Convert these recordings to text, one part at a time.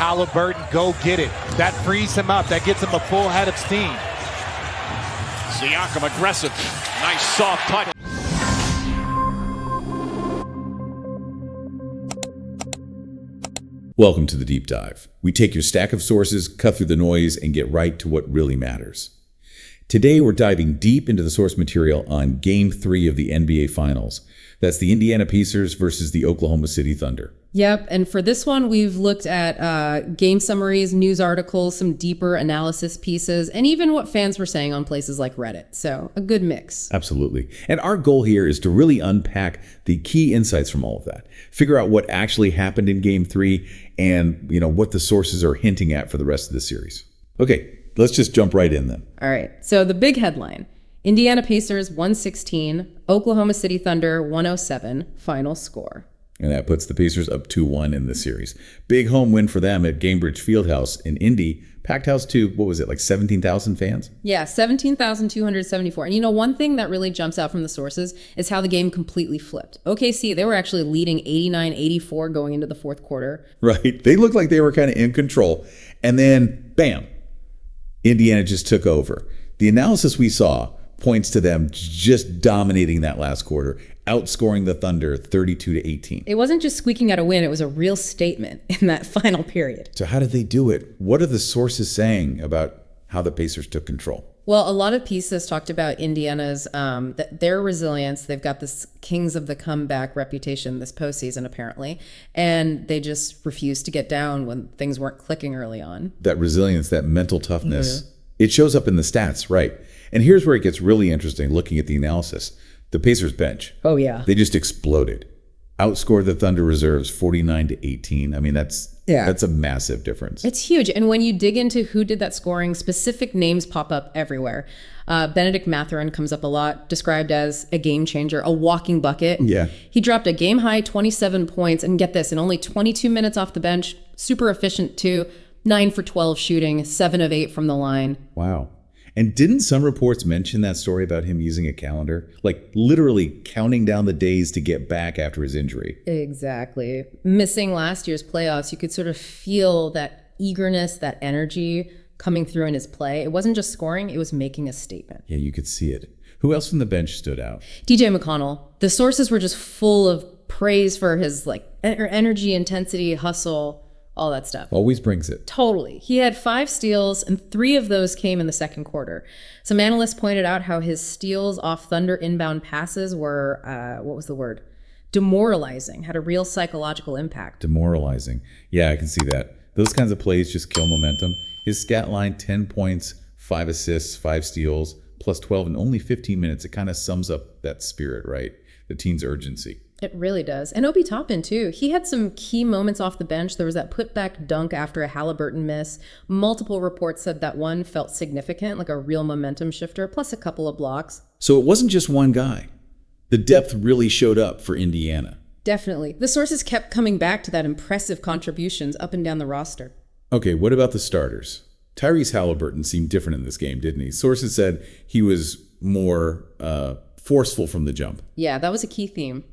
Halliburton, go get it. That frees him up. That gets him a full head of steam. Siakam aggressive. Nice soft touch. Welcome to the Deep Dive. We take your stack of sources, cut through the noise, and get right to what really matters. Today, we're diving deep into the source material on Game 3 of the NBA Finals. That's the IndianaPacers versus the Oklahoma City Thunder. Yep, and for this one, we've looked at game summaries, news articles, some deeper analysis pieces, and even what fans were saying on places like Reddit. So a good mix. Absolutely. And our goal here is to really unpack the key insights from all of that. Figure out what actually happened in Game 3 and, what the sources are hinting at for the rest of the series. Okay, let's just jump right in then. All right, so the big headline. Indiana Pacers 116, Oklahoma City Thunder 107, final score. And that puts the Pacers up 2-1 in the series. Big home win for them at Gainbridge Fieldhouse in Indy. Packed house to, what was it, like 17,000 fans? Yeah, 17,274. And one thing that really jumps out from the sources is how the game completely flipped. OKC, they were actually leading 89-84 going into the fourth quarter. Right. They looked like they were kind of in control. And then, bam, Indiana just took over. The analysis we saw points to them just dominating that last quarter, outscoring the Thunder 32-18. It wasn't just squeaking out a win, it was a real statement in that final period. So how did they do it? What are the sources saying about how the Pacers took control? Well, a lot of pieces talked about Indiana's, their resilience. They've got this kings of the comeback reputation this postseason, apparently, and they just refused to get down when things weren't clicking early on. That resilience, that mental toughness, it shows up in the stats, right? And here's where it gets really interesting looking at the analysis. The Pacers bench. Oh, yeah. They just exploded. Outscored the Thunder reserves 49-18. I mean, that's a massive difference. It's huge. And when you dig into who did that scoring, specific names pop up everywhere. Bennedict Mathurin comes up a lot, described as a game changer, a walking bucket. Yeah. He dropped a game-high 27 points. And get this, in only 22 minutes off the bench, super efficient too, 9 for 12 shooting, 7 of 8 from the line. Wow. And didn't some reports mention that story about him using a calendar? Like literally counting down the days to get back after his injury. Exactly. Missing last year's playoffs, you could sort of feel that eagerness, that energy coming through in his play. It wasn't just scoring, it was making a statement. Yeah, you could see it. Who else from the bench stood out? DJ McConnell. The sources were just full of praise for his energy, intensity, hustle, all that stuff. Always brings it. Totally. He had 5 steals, and 3 of those came in the second quarter. Some analysts pointed out how his steals off Thunder inbound passes were, demoralizing, had a real psychological impact. Demoralizing. Yeah, I can see that. Those kinds of plays just kill momentum. His stat line, 10 points, 5 assists, 5 steals, plus 12 in only 15 minutes. It kind of sums up that spirit, right? The team's urgency. It really does. And Obi Toppin, too. He had some key moments off the bench. There was that putback dunk after a Halliburton miss. Multiple reports said that one felt significant, like a real momentum shifter, plus a couple of blocks. So it wasn't just one guy. The depth really showed up for Indiana. Definitely. The sources kept coming back to that impressive contributions up and down the roster. Okay, what about the starters? Tyrese Halliburton seemed different in this game, didn't he? Sources said he was more forceful from the jump. Yeah, that was a key theme.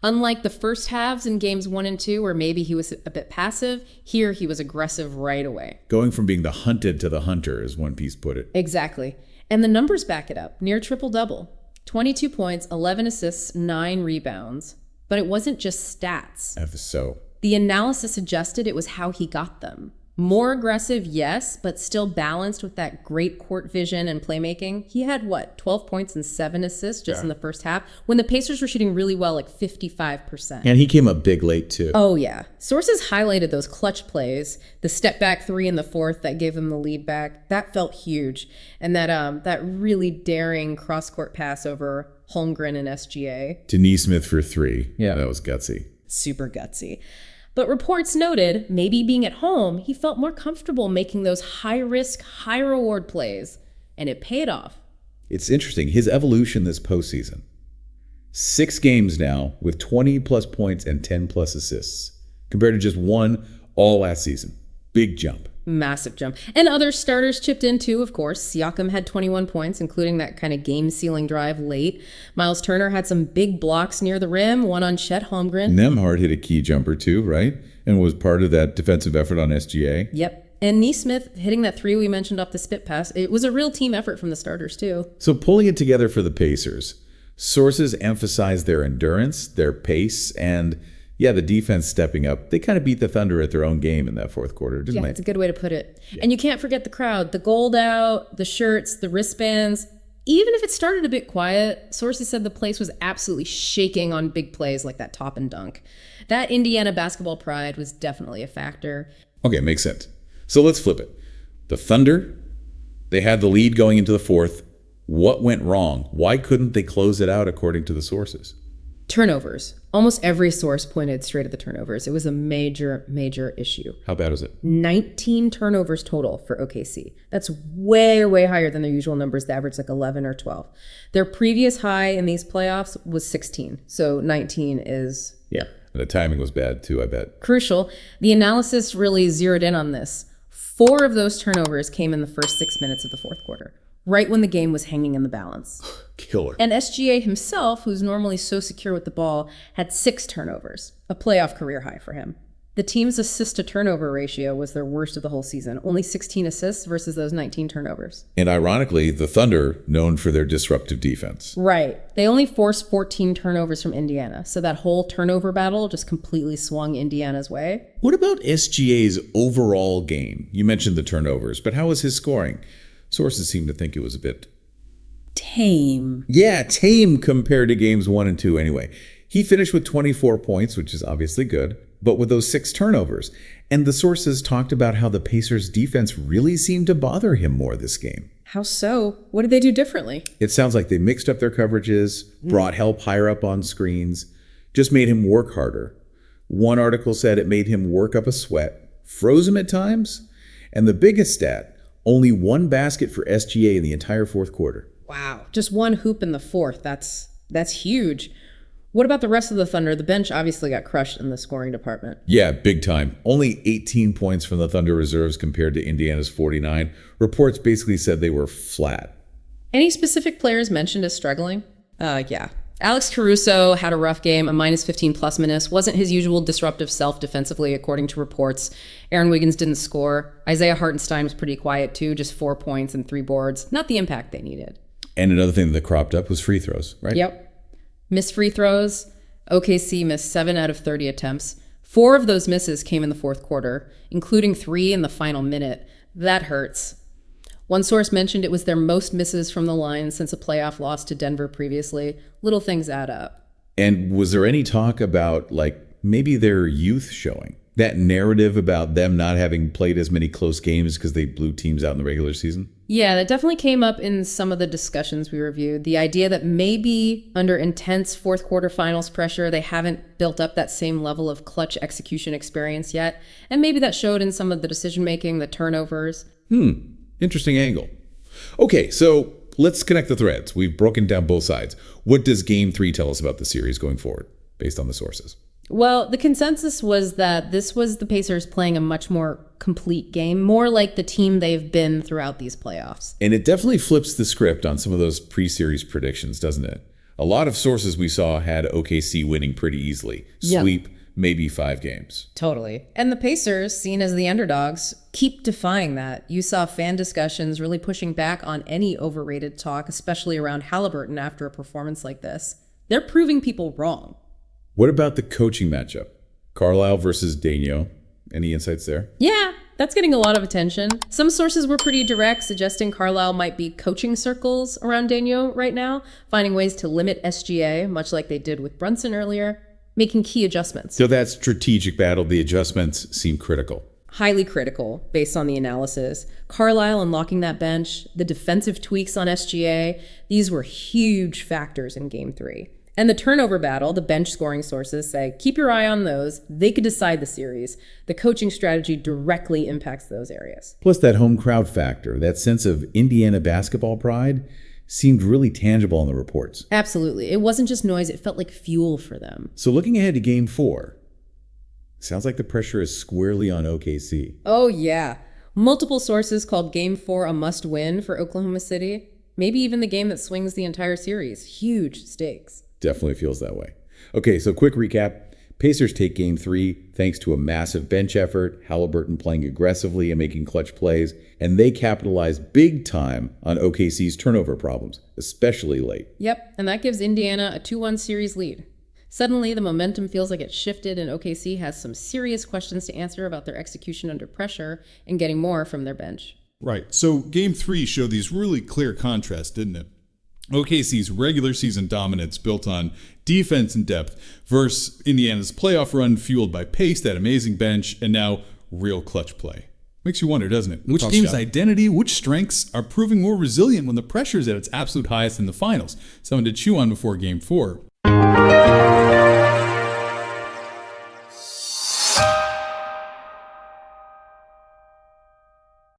Unlike the first halves in games 1 and 2, where maybe he was a bit passive, here he was aggressive right away. Going from being the hunted to the hunter, as one piece put it. Exactly. And the numbers back it up. Near triple-double. 22 points, 11 assists, 9 rebounds. But it wasn't just stats. So. The analysis suggested it was how he got them. More aggressive, yes, but still balanced with that great court vision and playmaking. He had, 12 points and 7 assists just in the first half, when the Pacers were shooting really well, like 55%. And he came up big late, too. Oh, yeah. Sources highlighted those clutch plays, the step-back 3 in the fourth that gave them the lead back. That felt huge. And that really daring cross-court pass over Holmgren and SGA. To Nesmith for 3. Yeah, that was gutsy. Super gutsy. But reports noted, maybe being at home, he felt more comfortable making those high-risk, high-reward plays, and it paid off. It's interesting, his evolution this postseason. 6 games now with 20-plus points and 10-plus assists, compared to just 1 all last season. Big jump. Massive jump. And other starters chipped in too, of course. Siakam had 21 points, including that kind of game-sealing drive late. Miles Turner had some big blocks near the rim, one on Chet Holmgren. Nembhard hit a key jumper too, right? And was part of that defensive effort on SGA. Yep. And Neesmith hitting that three we mentioned off the spit pass. It was a real team effort from the starters too. So pulling it together for the Pacers, sources emphasize their endurance, their pace, and the defense stepping up. They kind of beat the Thunder at their own game in that fourth quarter, didn't they? Yeah, it's a good way to put it. Yeah. And you can't forget the crowd, the gold out, the shirts, the wristbands. Even if it started a bit quiet, sources said the place was absolutely shaking on big plays like that top and dunk. That Indiana basketball pride was definitely a factor. Okay, makes sense. So let's flip it. The Thunder, they had the lead going into the fourth. What went wrong? Why couldn't they close it out according to the sources? Turnovers. Almost every source pointed straight at the turnovers. It was a major, major issue. How bad was it? 19 turnovers total for OKC. That's way, way higher than their usual numbers. They average like 11 or 12. Their previous high in these playoffs was 16. So 19 is... Yeah. And the timing was bad too, I bet. Crucial. The analysis really zeroed in on this. 4 of those turnovers came in the first 6 minutes of the fourth quarter, right when the game was hanging in the balance. Killer. And SGA himself, who's normally so secure with the ball, had 6 turnovers, a playoff career high for him. The team's assist-to-turnover ratio was their worst of the whole season, only 16 assists versus those 19 turnovers. And ironically, the Thunder, known for their disruptive defense. Right. They only forced 14 turnovers from Indiana, so that whole turnover battle just completely swung Indiana's way. What about SGA's overall game? You mentioned the turnovers, but how was his scoring? Sources seem to think it was a bit... tame. Yeah, tame compared to games 1 and 2 anyway. He finished with 24 points, which is obviously good, but with those 6 turnovers. And the sources talked about how the Pacers' defense really seemed to bother him more this game. How so? What did they do differently? It sounds like they mixed up their coverages, brought help higher up on screens, just made him work harder. One article said it made him work up a sweat, froze him at times, and the biggest stat, only 1 basket for SGA in the entire fourth quarter. Wow. Just 1 hoop in the fourth. That's huge. What about the rest of the Thunder? The bench obviously got crushed in the scoring department. Yeah, big time. Only 18 points from the Thunder reserves compared to Indiana's 49. Reports basically said they were flat. Any specific players mentioned as struggling? Yeah. Alex Caruso had a rough game, a minus 15 plus minus. Wasn't his usual disruptive self defensively, according to reports. Aaron Wiggins didn't score. Isaiah Hartenstein was pretty quiet too, just 4 points and 3 boards. Not the impact they needed. And another thing that cropped up was free throws, right? Yep. Missed free throws. OKC missed 7 out of 30 attempts. 4 of those misses came in the fourth quarter, including 3 in the final minute. That hurts. One source mentioned it was their most misses from the line since a playoff loss to Denver previously. Little things add up. And was there any talk about, maybe their youth showing? That narrative about them not having played as many close games because they blew teams out in the regular season? Yeah, that definitely came up in some of the discussions we reviewed. The idea that maybe under intense fourth quarter finals pressure, they haven't built up that same level of clutch execution experience yet. And maybe that showed in some of the decision-making, the turnovers. Interesting angle. Okay, so let's connect the threads. We've broken down both sides. What does Game 3 tell us about the series going forward, based on the sources? Well, the consensus was that this was the Pacers playing a much more complete game, more like the team they've been throughout these playoffs. And it definitely flips the script on some of those pre-series predictions, doesn't it? A lot of sources we saw had OKC winning pretty easily. Sweep, maybe 5 games. Totally. And the Pacers, seen as the underdogs, keep defying that. You saw fan discussions really pushing back on any overrated talk, especially around Halliburton after a performance like this. They're proving people wrong. What about the coaching matchup? Carlisle versus Daigneault. Any insights there? Yeah, that's getting a lot of attention. Some sources were pretty direct, suggesting Carlisle might be coaching circles around Daigneault right now, finding ways to limit SGA, much like they did with Brunson earlier, making key adjustments. So that strategic battle, the adjustments seem critical. Highly critical, based on the analysis. Carlisle unlocking that bench, the defensive tweaks on SGA, these were huge factors in Game 3. And the turnover battle, the bench scoring sources say, keep your eye on those. They could decide the series. The coaching strategy directly impacts those areas. Plus that home crowd factor, that sense of Indiana basketball pride, seemed really tangible in the reports. Absolutely. It wasn't just noise. It felt like fuel for them. So looking ahead to Game 4, sounds like the pressure is squarely on OKC. Oh, yeah. Multiple sources called Game 4 a must-win for Oklahoma City. Maybe even the game that swings the entire series. Huge stakes. Definitely feels that way. Okay, so quick recap. Pacers take Game 3 thanks to a massive bench effort, Halliburton playing aggressively and making clutch plays, and they capitalize big time on OKC's turnover problems, especially late. Yep, and that gives Indiana a 2-1 series lead. Suddenly, the momentum feels like it's shifted, and OKC has some serious questions to answer about their execution under pressure and getting more from their bench. Right. So Game 3 showed these really clear contrasts, didn't it? OKC's regular season dominance built on defense and depth versus Indiana's playoff run fueled by pace, that amazing bench, and now real clutch play. Makes you wonder, doesn't it? Which team's identity, which strengths are proving more resilient when the pressure is at its absolute highest in the finals? Something to chew on before Game 4.